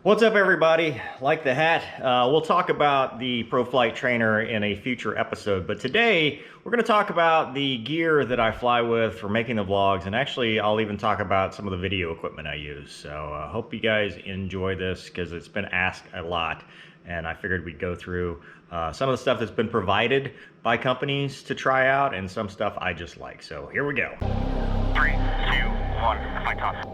What's up, everybody? Like the hat, we'll talk about the Pro Flight Trainer in a future episode, but today we're going to talk about the gear that I fly with for making the vlogs, and actually I'll even talk about some of the video equipment I use. So I hope you guys enjoy this because it's been asked a lot, and I figured we'd go through some of the stuff that's been provided by companies to try out and some stuff I just like. So here we go. 3, 2, 1, flight off.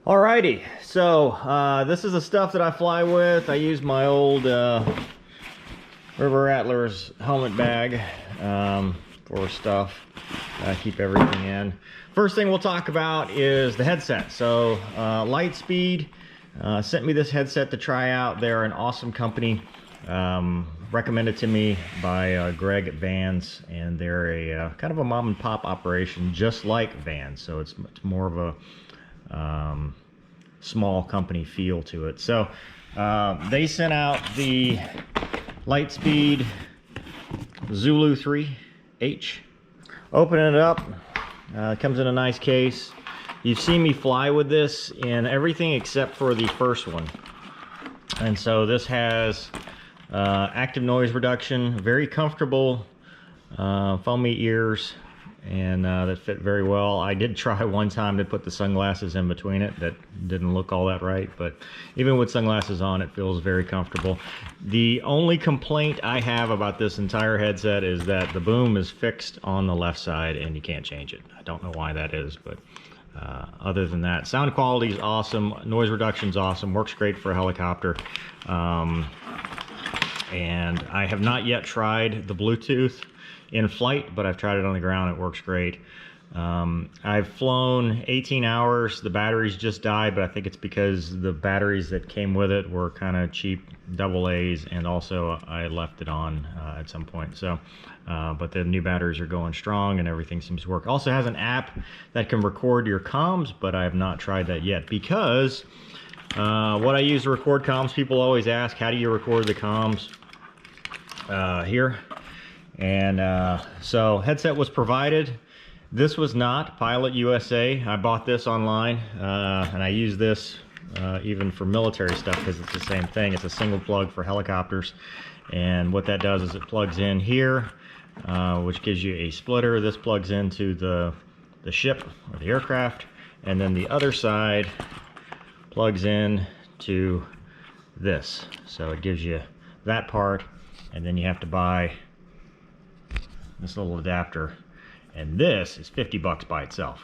Alrighty, so this is the stuff that I fly with. I use my old River Rattler's helmet bag for stuff. I keep everything in. First thing we'll talk about is the headset. So Lightspeed sent me this headset to try out. They're an awesome company, recommended to me by Greg at Vans, and they're a kind of a mom and pop operation just like Vans. So it's more of a small company feel to it. So they sent out the Lightspeed Zulu 3H. Open it up. It comes in a nice case. You've seen me fly with this in everything except for the first one. And so this has active noise reduction, very comfortable foamy ears, and that fit very well. I did try one time to put the sunglasses in between it. That didn't look all that right, but even with sunglasses on, it feels very comfortable. The only complaint I have about this entire headset is that the boom is fixed on the left side and you can't change it. I don't know why that is, but other than that, sound quality is awesome, noise reduction is awesome, works great for a helicopter. And I have not yet tried the Bluetooth in flight, but I've tried it on the ground. It works great. I've flown 18 hours. The batteries just died, but I think it's because the batteries that came with it were kind of cheap AA's, and also I left it on at some point. So, but the new batteries are going strong and everything seems to work. Also has an app that can record your comms, but I have not tried that yet because what I use to record comms, people always ask, how do you record the comms? Here. And so headset was provided. This was not Pilot USA. I bought this online, and I use this even for military stuff because it's the same thing. It's a single plug for helicopters, and what that does is it plugs in here, which gives you a splitter. This plugs into the ship or the aircraft, and then the other side plugs in to this. So it gives you that part, and then you have to buy this little adapter, and this is 50 bucks by itself.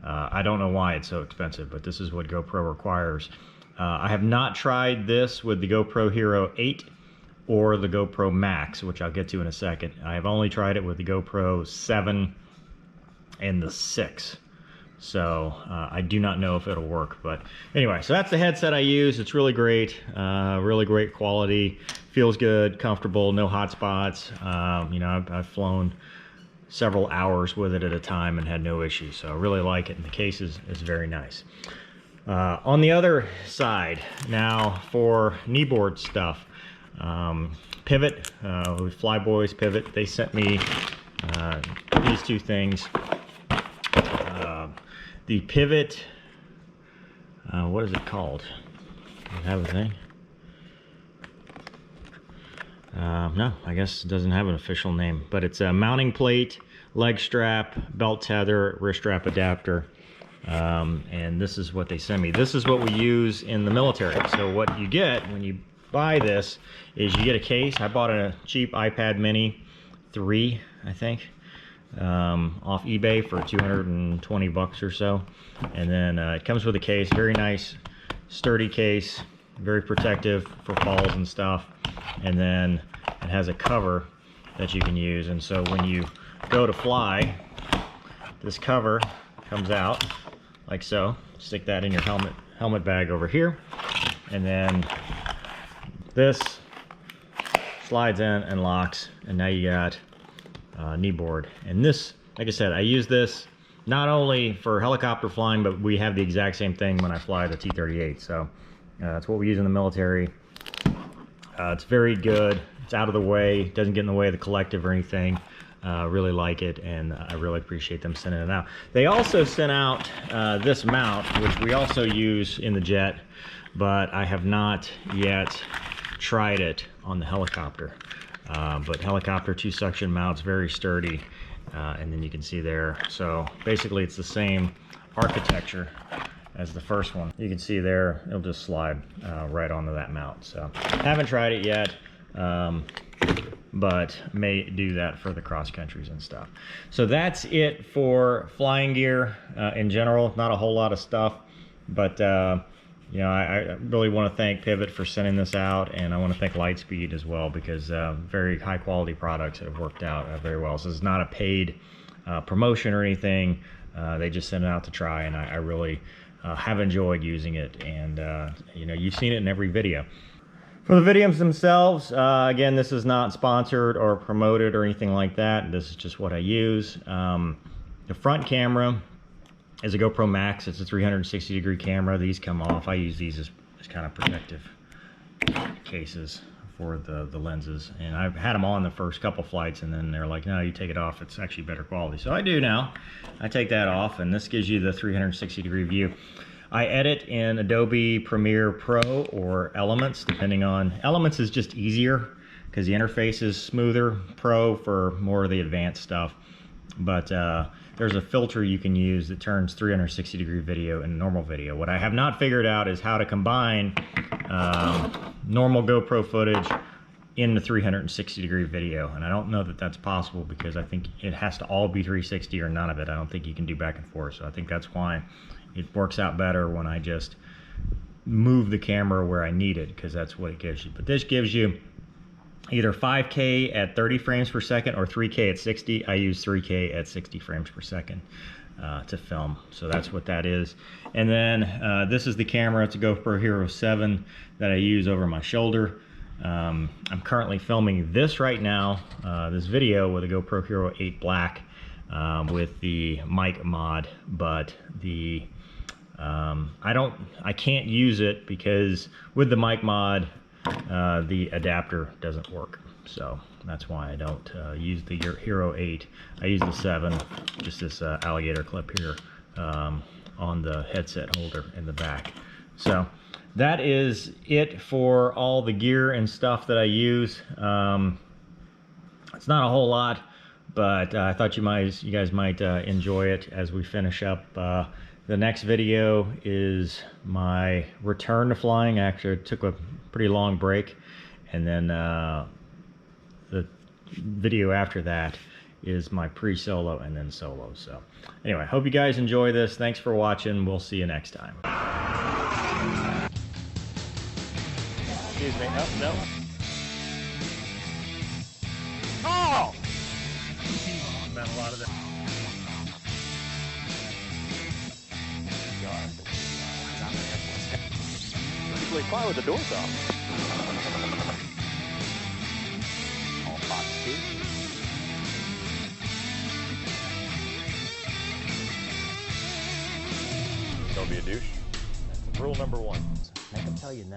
I don't know why it's so expensive, but this is what GoPro requires. I have not tried this with the GoPro Hero 8 or the GoPro Max, which I'll get to in a second. I have only tried it with the GoPro 7 and the 6. So I do not know if it'll work, but anyway, so that's the headset I use. It's really great quality, feels good, comfortable, no hot spots. You know, I've flown several hours with it at a time and had no issues, so I really like it, and the case is very nice. On the other side, now for kneeboard stuff, Pivot, with Flyboys Pivot, they sent me these two things. The Pivot, what is it called? Does it have a thing? No, I guess it doesn't have an official name, but it's a mounting plate, leg strap, belt tether, wrist strap adapter, and this is what they sent me. This is what we use in the military. So what you get when you buy this is you get a case. I bought a cheap iPad mini 3, I think, off eBay for 220 bucks or so, and then it comes with a case, very nice sturdy case, very protective for falls and stuff, and then it has a cover that you can use. And so when you go to fly, this cover comes out like so. Stick that in your helmet bag over here, and then this slides in and locks, and now you got kneeboard. And this, like I said, I use this not only for helicopter flying, but we have the exact same thing when I fly the T-38. So that's what we use in the military. It's very good. It's out of the way, doesn't get in the way of the collective or anything. Really like it, and I really appreciate them sending it out. They also sent out this mount, which we also use in the jet, but I have not yet tried it on the helicopter. But helicopter 2-suction mounts, very sturdy, and then you can see there. So basically it's the same architecture as the first one. You can see there, it'll just slide right onto that mount. So haven't tried it yet, but may do that for the cross countries and stuff. So that's it for flying gear in general. Not a whole lot of stuff, but you know, I really want to thank Pivot for sending this out, and I want to thank Lightspeed as well, because very high quality products that have worked out very well. So it's not a paid promotion or anything. They just sent it out to try, and I really have enjoyed using it, and you know, you've seen it in every video. For the videos themselves, again, this is not sponsored or promoted or anything like that. This is just what I use. The front camera is a GoPro Max. It's a 360-degree camera. These come off. I use these as kind of protective cases for the lenses. And I've had them on the first couple flights, and then they're like, no, you take it off. It's actually better quality. So I do now. I take that off, and this gives you the 360-degree view. I edit in Adobe Premiere Pro or Elements, depending on... Elements is just easier because the interface is smoother. Pro for more of the advanced stuff. But there's a filter you can use that turns 360-degree video into normal video. What I have not figured out is how to combine normal GoPro footage in the 360-degree video. And I don't know that that's possible, because I think it has to all be 360 or none of it. I don't think you can do back and forth. So I think that's why it works out better when I just move the camera where I need it, because that's what it gives you. But this gives you either 5K at 30 frames per second or 3K at 60. I use 3K at 60 frames per second to film. So that's what that is. And then this is the camera. It's a GoPro Hero 7 that I use over my shoulder. I'm currently filming this right now, this video with a GoPro Hero 8 Black with the mic mod, but the I can't use it because with the mic mod the adapter doesn't work. So that's why I don't use the Hero 8. I use the 7, just this alligator clip here on the headset holder in the back. So that is it for all the gear and stuff that I use. It's not a whole lot, but I thought you guys might enjoy it as we finish up. The next video is my return to flying. Actually, I took a pretty long break, and then the video after that is my pre-solo and then solo. So anyway, hope you guys enjoy this. Thanks for watching. We'll see you next time. Excuse me. Oh, no. Oh! Meant a lot of that. Pretty quiet with the doors off. All box two. Don't be a douche. That's rule number 1. Make them tell you no.